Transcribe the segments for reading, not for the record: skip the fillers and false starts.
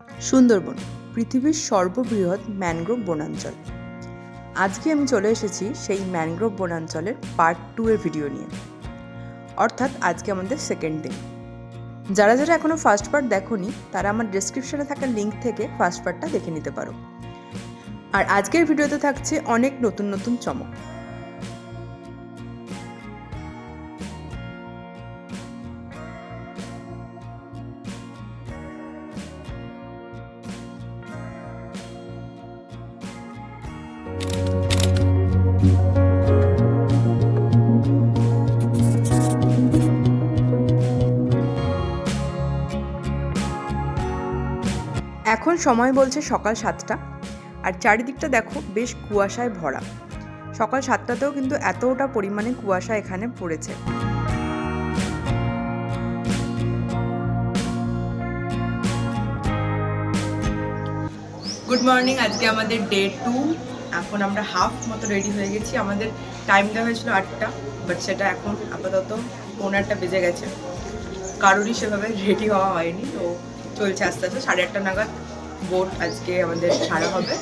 সুন্দরবন পৃথিবীর সর্ববৃহৎ ম্যানগ্রোভ বনাঞ্চল। আজকে আমি চলে এসেছি সেই ম্যানগ্রোভ বনাঞ্চলের পার্ট 2 এর ভিডিও নিয়ে, অর্থাৎ আজকে আমাদের সেকেন্ড দিন। যারা যারা এখনও ফার্স্ট পার্ট দেখোনি তারা আমার ডেসক্রিপশনে থাকা লিঙ্ক থেকে ফার্স্ট পার্টটা দেখে নিতে পারো। আর আজকের ভিডিওতে থাকছে অনেক নতুন নতুন চমক। এখন সময় বলছে সকাল 7টা, আর চারিদিকটা দেখো বেশ কুয়াশায় ভরা। সকাল 7টাতেও কিন্তু এতটা পরিমাণে কুয়াশা এখানে পড়েছে। গুড মর্নিং, আজকে আমাদের ডে 2। এখন আমরা হাফ মতো রেডি হয়ে গেছি। আমাদের টাইম দেওয়া হয়েছিল 8টা, বাট সেটা এখন আপাতত 9:30 বেজে গেছে। কারোরই সেভাবে রেডি হওয়া হয়নি, তো চলছে আস্তে আস্তে। 8:30 নাগাদ বোট আজকে আমাদের ছাড়া হবে।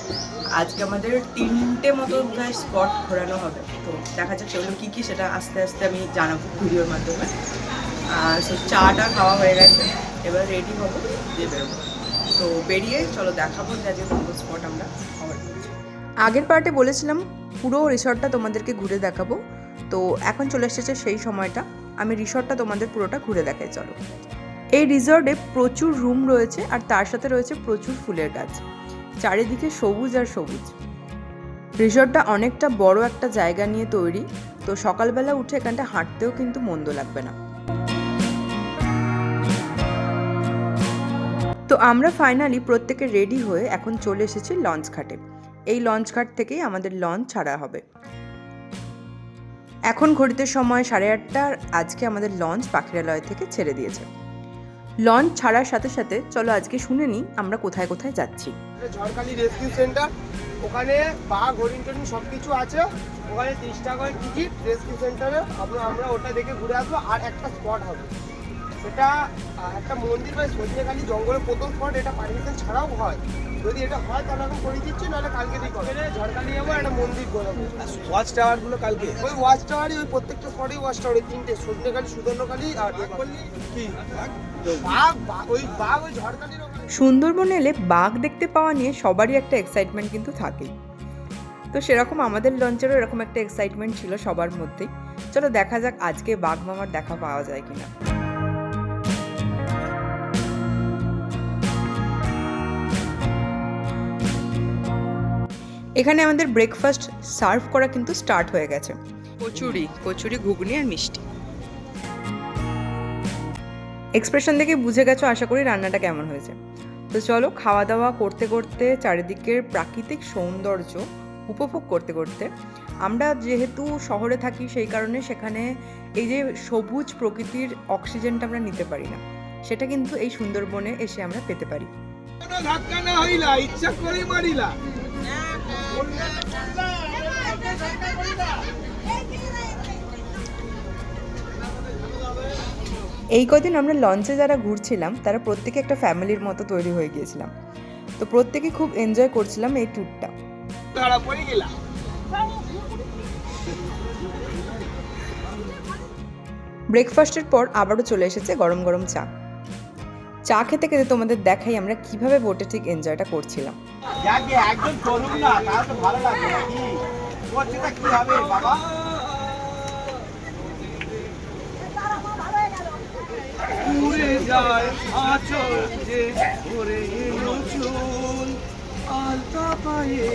আজকে আমাদের 3টে মতো স্পট ঘোরানো হবে, তো দেখা যাক সেগুলো কী কী সেটা আস্তে আস্তে আমি জানাবো ভিডিওর মাধ্যমে। সো চাটা খাওয়া হয়ে গেছে, এবার রেডি হবো, দিয়ে বেরোবো। তো বেরিয়ে চলো দেখাবো যে আজকে কোন স্পট আমরা কভার করছি। আগের পার্টে বলেছিলাম পুরো রিসর্টটা তোমাদেরকে ঘুরে দেখাবো, তো এখন চলে এসেছে সেই সময়টা। আমি রিসর্টটা তোমাদের পুরোটা ঘুরে দেখাই চলো। এই রিসর্টে প্রচুর রুম রয়েছে, আর তার সাথে রয়েছে প্রচুর ফুলের গাছ। চারিদিকে সবুজ আর সবুজ। রিসর্টটা অনেকটা বড় একটা জায়গা নিয়ে তৈরি, তো সকালবেলা উঠে এখানটা হাঁটতেও কিন্তু মন্দ লাগবে না। তো আমরা ফাইনালি প্রত্যেকে রেডি হয়ে এখন চলে এসেছি লঞ্চ ঘাটে। এই লঞ্চ ঘাট থেকেই আমাদের লঞ্চ ছাড়া হবে। এখন ঘড়িতে সময় 8:30, আর আজকে আমাদের লঞ্চ পাখিরালয় থেকে ছেড়ে দিয়েছে। লঞ্চ ছাড়ার সাথে সাথে চলো আজকে শুনে নিই আমরা কোথায় কোথায় যাচ্ছি। ঝড়খালি রেস্কিউ সেন্টার, ওখানে বাঘ হরিণ টরিণ সব কিছু আছে। ওখানে 30 টাকা করে টিকিট রেস্কিউ সেন্টারে। আমরা ওটা দেখে ঘুরে আসবো। আর একটা স্পট হবে, সেটা একটা মন্দির বা সজনেখালি জঙ্গলের প্রথম স্পট। এটা পারমিশন ছাড়াও হয়, যদি এটা হয় তাহলে এখন করে দিচ্ছি, নাহলে কালকে দিই করে। ঝড়খালি যাবো, একটা মন্দির বলবো। ওয়াচ টাওয়ারগুলো কালকে ওই ওয়াচ টাওয়ারই, ওই প্রত্যেকটা স্পটেই ওয়াচ টাওয়ার, 3টে, সজনেখালি, সুদর্ণখালি আর কি বাঘ। ওই বাঘ ওই ঝড়খালির ওখানে। সুন্দরবন এলে বাঘ দেখতে পাওয়া নিয়ে সবারই একটা এক্সাইটমেন্ট কিন্তু থাকেই। তো সেরকম আমাদের লঞ্চেরও এরকম একটা এক্সাইটমেন্ট ছিল সবার মধ্যেই। চলো দেখা যাক আজকে বাঘ মামার দেখা পাওয়া যায় কিনা। এখানে আমাদের ব্রেকফাস্ট সার্ভ করা কিন্তু স্টার্ট হয়ে গেছে। কচুরি, ঘুগনি আর মিষ্টি। এক্সপ্রেশন দেখে বুঝে গেছো আশা করি রান্নাটা কেমন হয়েছে। তো চলো খাওয়া দাওয়া করতে করতে, চারিদিকের প্রাকৃতিক সৌন্দর্য উপভোগ করতে করতে, আমরা যেহেতু শহরে থাকি সেই কারণে সেখানে এই যে সবুজ প্রকৃতির অক্সিজেনটা আমরা নিতে পারি না, সেটা কিন্তু এই সুন্দরবনে এসে আমরা পেতে পারি। ধাক্কা না হইলা, ইচ্ছা করে মারিলা। এই কদিন আমরা লঞ্চে যারা ঘুরছিলাম তারা প্রত্যেকে একটা ফ্যামিলির মতো তৈরি হয়ে গিয়েছিলাম, তো প্রত্যেকে খুব এনজয় করছিলাম এই ট্যুরটা। ব্রেকফাস্টের পর আবারও চলে এসেছে গরম গরম চা। চা খেতে খেতে তোমাদের দেখাই আমরা কিভাবে বোটে ঠিক এনজয়টা করছিলাম। একদম চলুন না, তাহলে তো ভালো লাগবে নাকি? করছেটা কি হবে বাবা? উড়ে যায় আঁচল যে ওরে চুল আলতা পায়ে।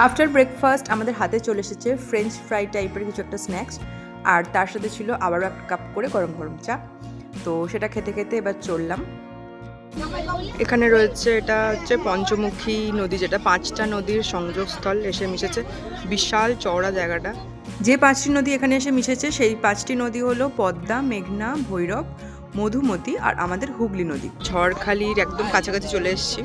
আফটার ব্রেকফাস্ট আমাদের হাতে চলে এসেছে ফ্রেঞ্চ ফ্রাই টাইপের কিছু একটা স্ন্যাক্স, আর তার সাথে ছিল আবারও এক কাপ করে গরম গরম চা। তো সেটা খেতে খেতে এবার চললাম। এখানে রয়েছে, এটা হচ্ছে পঞ্চমুখী নদী, যেটা 5টা নদীর সংযোগস্থল এসে মিশেছে। বিশাল চওড়া জায়গাটা। যে 5টি নদী এখানে এসে মিশেছে সেই 5টি নদী হলো পদ্মা, মেঘনা, ভৈরব, মধুমতি আর আমাদের হুগলি নদী। ঝড়খালির একদম কাছাকাছি চলে এসেছি।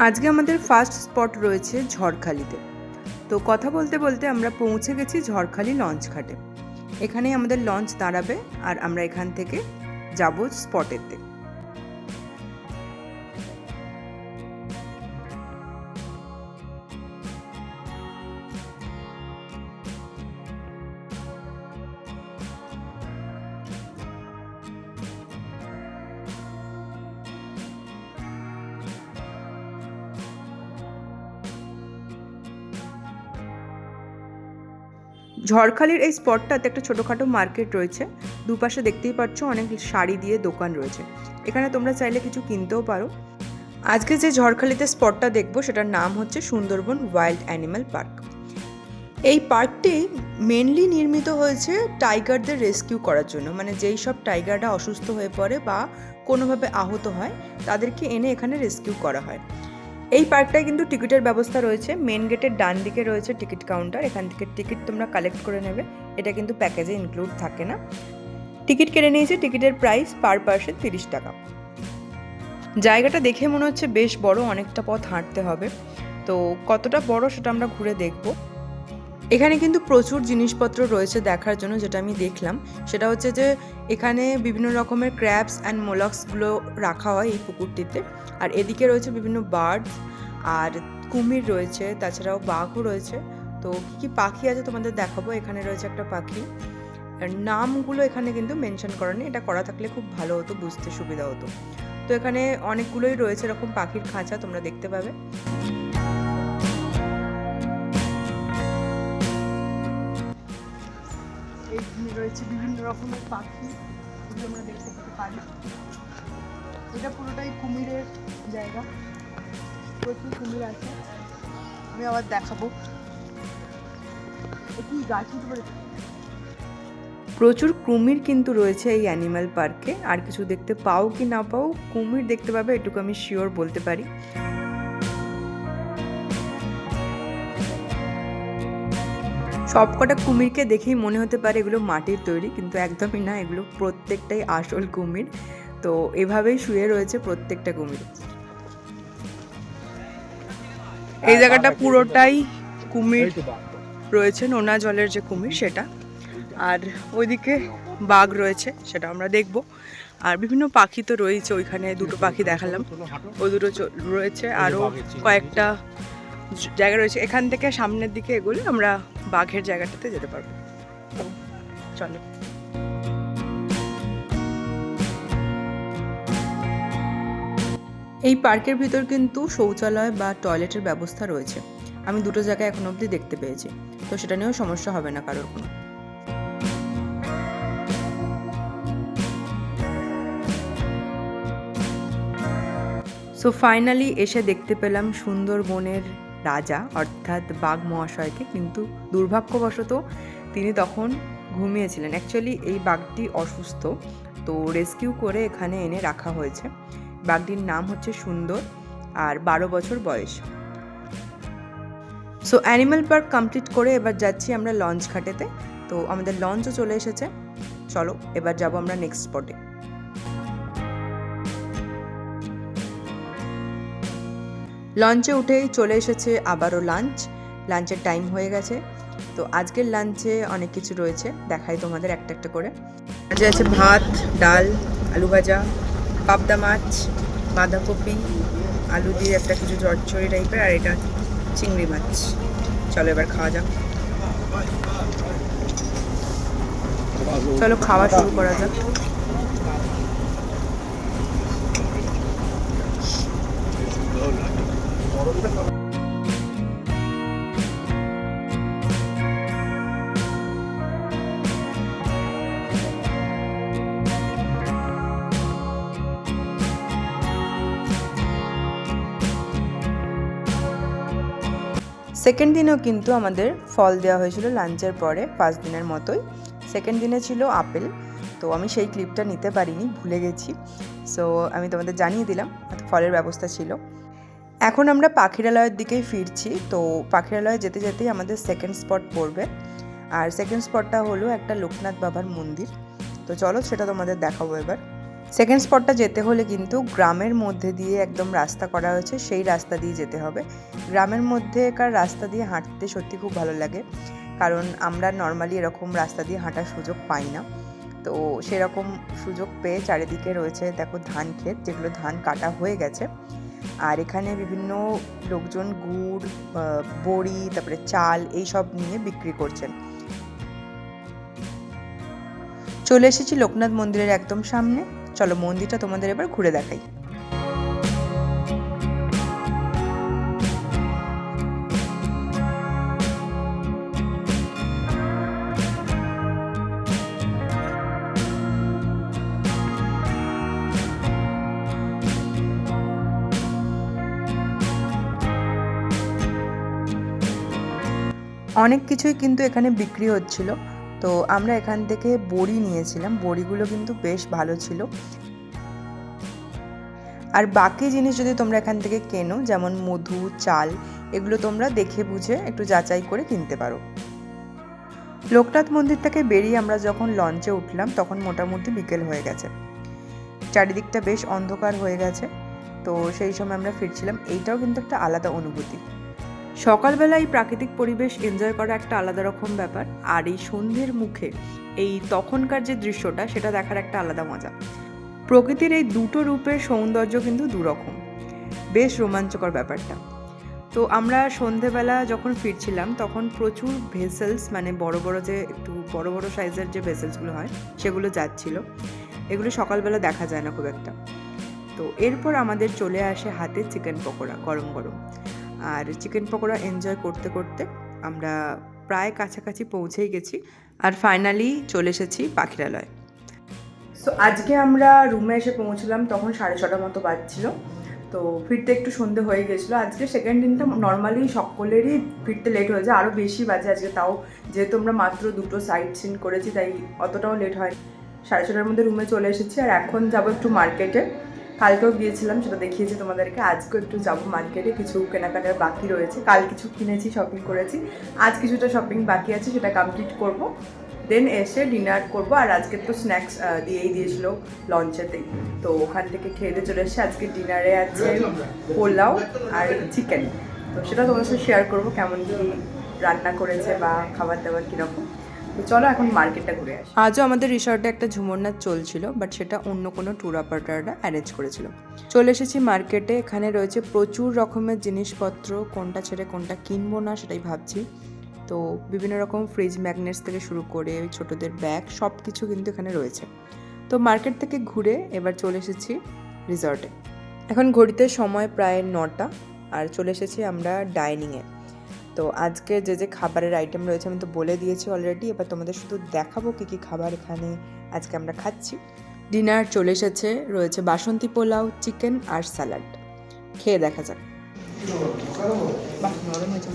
আজকে আমাদের ফার্স্ট স্পট রয়েছে ঝড়খালিতে। তো কথা বলতে বলতে আমরা পৌঁছে গেছি ঝড়খালি লঞ্চ ঘাটে। এখানেই আমাদের লঞ্চ দাঁড়াবে আর আমরা এখান থেকে যাব স্পটেতে। ঝড়খালির এই স্পটটাতে একটা ছোটোখাটো মার্কেট রয়েছে। দুপাশে দেখতেই পাচ্ছ অনেক শাড়ি দিয়ে দোকান রয়েছে। এখানে তোমরা চাইলে কিছু কিনতেও পারো। আজকে যে ঝড়খালিতে স্পটটা দেখবো সেটার নাম হচ্ছে সুন্দরবন ওয়াইল্ড অ্যানিম্যাল পার্ক। এই পার্কটি মেনলি নির্মিত হয়েছে টাইগারদের রেস্কিউ করার জন্য, মানে যেই সব টাইগাররা অসুস্থ হয়ে পড়ে বা কোনোভাবে আহত হয় তাদেরকে এনে এখানে রেস্কিউ করা হয়। এই পার্কটায় কিন্তু টিকিটের ব্যবস্থা রয়েছে। মেন গেটের ডান দিকে রয়েছে টিকিট কাউন্টার, এখান থেকে টিকিট তোমরা কালেক্ট করে নেবে। এটা কিন্তু প্যাকেজে ইনক্লুড থাকে না। টিকিট কেটে নিয়েছে, টিকিটের প্রাইস পার পার্সন 30 টাকা। জায়গাটা দেখে মনে হচ্ছে বেশ বড়, অনেকটা পথ হাঁটতে হবে। তো কতটা বড় সেটা আমরা ঘুরে দেখব। এখানে কিন্তু প্রচুর জিনিসপত্র রয়েছে দেখার জন্য। যেটা আমি দেখলাম সেটা হচ্ছে যে এখানে বিভিন্ন রকমের ক্র্যাবস অ্যান্ড মোলাস্কগুলো রাখা হয় এই পুকুরটিতে। আর এদিকে রয়েছে বিভিন্ন বার্ডস আর কুমির রয়েছে, তাছাড়াও বাঘও রয়েছে। তো কী কী পাখি আছে তোমাদের দেখাবো। এখানে রয়েছে একটা পাখি, আর নামগুলো এখানে কিন্তু মেনশন করা নেই। এটা করা থাকলে খুব ভালো হতো, বুঝতে সুবিধা হতো। তো এখানে অনেকগুলোই রয়েছে এরকম পাখির খাঁচা, তোমরা দেখতে পাবে। এখানে রয়েছে বিভিন্ন রকমের পাখি, এগুলো আমরা দেখতে পারি। এটা পুরোটাই কুমিরের জায়গা, প্রচুর কুমির আছে। আমি আবার দেখাবো। প্রচুর কুমির কিন্তু রয়েছে এই অ্যানিম্যাল পার্কে। আর কিছু দেখতে পাও কি না পাও, কুমির দেখতে পাবে এটুকু আমি শিওর বলতে পারি। সবকটা কুমিরকে দেখেই মনে হতে পারে এগুলো মাটির তৈরি, কিন্তু একদমই না, এগুলো প্রত্যেকটাই আসল কুমির। তো এভাবেই শুয়ে রয়েছে প্রত্যেকটা কুমির। এই জায়গাটা পুরোটাই কুমির রয়েছে, নোনা জলের যে কুমির সেটা। আর ওইদিকে বাঘ রয়েছে, সেটা আমরা দেখব। আর বিভিন্ন পাখি তো রয়েছে, ওইখানে দুটো পাখি দেখালাম, ওই দুটো রয়েছে। আরও কয়েকটা জায়গা রয়েছে। এখান থেকে সামনের দিকে এগোলে আমরা বাঘের জায়গাটাতে যেতে পারবো। চলো। এই পার্কের ভিতর কিন্তু শৌচালয় বা টয়লেটের ব্যবস্থা রয়েছে। আমি দুটো জায়গায় এখন অবধি দেখতে পেয়েছি, তো সেটা নিয়েও সমস্যা হবে না কারোর কোনো। সো ফাইনালি এসে দেখতে পেলাম সুন্দরবনের রাজা অর্থাৎ বাঘ মহাশয়কে, কিন্তু দুর্ভাগ্যবশত তিনি তখন ঘুমিয়েছিলেন। অ্যাকচুয়ালি এই বাঘটি অসুস্থ, তো রেস্কিউ করে এখানে এনে রাখা হয়েছে। বাঘটির নাম হচ্ছে সুন্দর আর 12 বছর বয়স। সো অ্যানিম্যাল পার্ক কমপ্লিট করে এবার যাচ্ছি আমরা লঞ্চ ঘাটেতে। তো আমাদের লঞ্চও চলে এসেছে। চলো এবার যাব আমরা নেক্সট স্পটে। লঞ্চে উঠেই চলে এসেছে আবারও লাঞ্চের টাইম হয়ে গেছে। তো আজকের লাঞ্চে অনেক কিছু রয়েছে, দেখাই তোমাদের একটা একটা করে। আজকে আছে ভাত, ডাল, আলু ভাজা, পাবদা মাছ, বাঁধাকপি, আলু দিয়ে একটা কিছু চচ্চড়ি টাইপের, আর এটা চিংড়ি মাছ। চলো এবার খাওয়া যাক। চলো খাওয়া শুরু করা যাক। সেকেন্ড দিনেও কিন্তু আমাদের ফল দেওয়া হয়েছিল লাঞ্চের পরে, ফার্স্ট দিনের মতোই। সেকেন্ড দিনে ছিল আপেল, তো আমি সেই ক্লিপটা নিতে পারিনি, ভুলে গেছি। সো আমি তোমাদের জানিয়ে দিলাম ফলের ব্যবস্থা ছিল। এখন আমরা পাখিরালয়ের দিকেই ফিরছি। তো পাখিরালয়ে যেতে যেতেই আমাদের সেকেন্ড স্পট পড়বে, আর সেকেন্ড স্পটটা হলো একটা লোকনাথ বাবার মন্দির। তো চলো সেটা তোমাদের দেখাবো এবার। সেকেন্ড স্পটটা যেতে হলে কিন্তু গ্রামের মধ্যে দিয়ে একদম রাস্তা করা হয়েছে, সেই রাস্তা দিয়ে যেতে হবে। গ্রামের মধ্যেকার রাস্তা দিয়ে হাঁটতে সত্যি খুব ভালো লাগে, কারণ আমরা নর্মালি এরকম রাস্তা দিয়ে হাঁটার সুযোগ পাই না। তো সেরকম সুযোগ পেয়ে চারিদিকে রয়েছে দেখো ধান ক্ষেত, যেগুলো ধান কাটা হয়ে গেছে। আর এখানে বিভিন্ন লোকজন গুড়, বড়ি, তারপরে চাল এইসব নিয়ে বিক্রি করছেন। চলে এসেছি লোকনাথ মন্দিরের একদম সামনে। চলো মন্দিরটা তোমাদের এবার ঘুরে দেখাই। অনেক কিছুই কিন্তু এখানে বিক্রি হচ্ছিল, তো আমরা এখান থেকে বড়ি নিয়েছিলাম। বড়িগুলো কিন্তু বেশ ভালো ছিল। আর বাকি জিনিস যদি তোমরা এখান থেকে কেনো, যেমন মধু, চাল, এগুলো তোমরা দেখে বুঝে একটু যাচাই করে কিনতে পারো। লোকনাথ মন্দির থেকে বেরিয়ে আমরা যখন লঞ্চে উঠলাম তখন মোটামুটি বিকেল হয়ে গেছে, চারিদিকটা বেশ অন্ধকার হয়ে গেছে। তো সেই সময় আমরা ফিরছিলাম। এইটাও কিন্তু একটা আলাদা অনুভূতি। সকালবেলা এই প্রাকৃতিক পরিবেশ এনজয় করা একটা আলাদা রকম ব্যাপার, আর এই সন্ধ্যের মুখে এই তখনকার যে দৃশ্যটা সেটা দেখার একটা আলাদা মজা। প্রকৃতির এই দুটো রূপের সৌন্দর্য কিন্তু দুরকম, বেশ রোমাঞ্চকর ব্যাপারটা। তো আমরা সন্ধেবেলা যখন ফিরছিলাম তখন প্রচুর ভেসেলস, মানে বড় বড় যে একটু বড় বড় সাইজের যে ভেসেলসগুলো হয় সেগুলো যাচ্ছিল। এগুলো সকালবেলা দেখা যায় না খুব একটা। তো এরপর আমাদের চলে আসে হাতে চিকেন পকোড়া গরম গরম। আর চিকেন পকোড়া এনজয় করতে করতে আমরা প্রায় কাছাকাছি পৌঁছেই গেছি, আর ফাইনালি চলে এসেছি পাখিরালয়। সো আজকে আমরা রুমে এসে পৌঁছলাম তখন 6:30 মতো বাজছিল। তো ফিরতে একটু সন্ধে হয়ে গেছিলো। আজকে সেকেন্ড দিনটা নর্মালি সকলেরই ফিরতে লেট হয়ে যায়, আরও বেশি বাজে আজকে। তাও যেহেতু আমরা মাত্র 2টো সাইট সিন করেছি তাই অতটাও লেট হয়। 6:30 মধ্যে রুমে চলে এসেছি। আর এখন যাবো একটু মার্কেটে। কালকেও গিয়েছিলাম, সেটা দেখিয়েছি তোমাদেরকে। আজকেও একটু যাবো মার্কেটে, কিছু কেনাকাটার বাকি রয়েছে। কাল কিছু কিনেছি, শপিং করেছি, আজ কিছুটা শপিং বাকি আছে, সেটা কমপ্লিট করব। দেন এসে ডিনার করব। আর আজকে তো স্ন্যাক্স দিয়েই দিয়েছিল লঞ্চেতেই, তো ওখান থেকে খেয়ে দিয়ে চলে এসে আজকে ডিনারে আছে পোলাও আর চিকেন। তো সেটা তোমার সাথে শেয়ার করবো কেমন কী রান্না করেছে বা খাবার দাবার কীরকম। তো চলো এখন মার্কেটটা ঘুরে আসি। আজও আমাদের রিসর্টে একটা ঝুমুর নাচ চলছিল, বাট সেটা অন্য কোনো ট্যুর অপারেটররা অ্যারেঞ্জ করেছিল। চলে এসেছি মার্কেটে। এখানে রয়েছে প্রচুর রকমের জিনিসপত্র, কোনটা ছেড়ে কোনটা কিনবো না সেটাই ভাবছি। তো বিভিন্ন রকম ফ্রিজ ম্যাগনেটস থেকে শুরু করে ছোটদের ব্যাগ সব কিছু কিন্তু এখানে রয়েছে। তো মার্কেট থেকে ঘুরে এবার চলে এসেছি রিসর্টে। এখন ঘড়িতে সময় প্রায় 9টা, আর চলে এসেছি আমরা ডাইনিংয়ে। তো আজকে যে যে খাবারের আইটেম রয়েছে আমি তো বলে দিয়েছি অলরেডি। এবার তোমাদের শুধু দেখাবো কী কী খাবার এখানে আজকে আমরা খাচ্ছি। ডিনার চলে এসেছে, রয়েছে বাসন্তী পোলাও, চিকেন আর স্যালাড। খেয়ে দেখা যাক। বাহ, নরম হয়েছে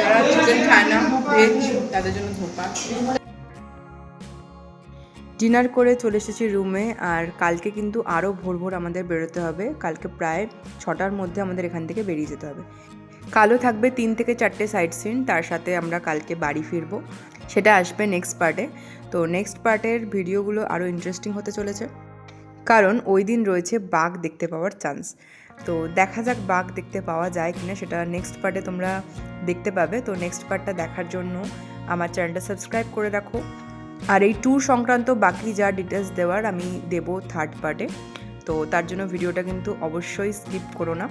যারা চিকেন খায় না, ভেজ, তাদের জন্য ধোপা। ডিনার করে চলে এসেছি রুমে। আর কালকে কিন্তু আরও ভোর ভোর আমাদের বেরোতে হবে। কালকে প্রায় 6টার মধ্যে আমাদের এখান থেকে বেরিয়ে যেতে হবে। কালও থাকবে 3 থেকে 4টে সাইট সিন, তার সাথে আমরা কালকে বাড়ি ফিরবো। সেটা আসবে নেক্সট পার্টে। তো নেক্সট পার্টের ভিডিওগুলো আরও ইন্টারেস্টিং হতে চলেছে, কারণ ওই দিন রয়েছে বাঘ দেখতে পাওয়ার চান্স। তো দেখা যাক বাঘ দেখতে পাওয়া যায় কিনা, সেটা নেক্সট পার্টে তোমরা দেখতে পাবে। তো নেক্সট পার্টটা দেখার জন্য আমার চ্যানেলটা সাবস্ক্রাইব করে রাখো। আর এই ট্যুর সংক্রান্ত বাকি যা ডিটেলস দেওয়ার আমি দেবো থার্ড পার্টে। তো তার জন্য ভিডিওটা কিন্তু অবশ্যই স্কিপ করো না।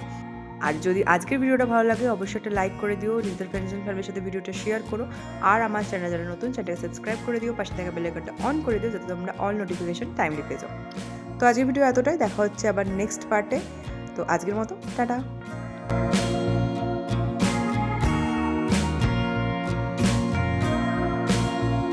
আর যদি আজকের ভিডিওটা ভালো লাগে অবশ্যই একটা লাইক করে দিও, নিজেদের ফ্রেন্ডস এন্ড ফ্যামিলির সাথে ভিডিওটা শেয়ার করো। আর আমার চ্যানেল যারা নতুন চ্যানেলটাকে সাবস্ক্রাইব করে দিও, পাশে থাকা বেল আইকনটা অন করে দিও যাতে তোমরা অল নোটিফিকেশন টাইমলি পেয়ে যাও। তো আজকের ভিডিও এতটাই, দেখা হচ্ছে আবার নেক্সট পার্টে। তো আজকের মতো টাটা।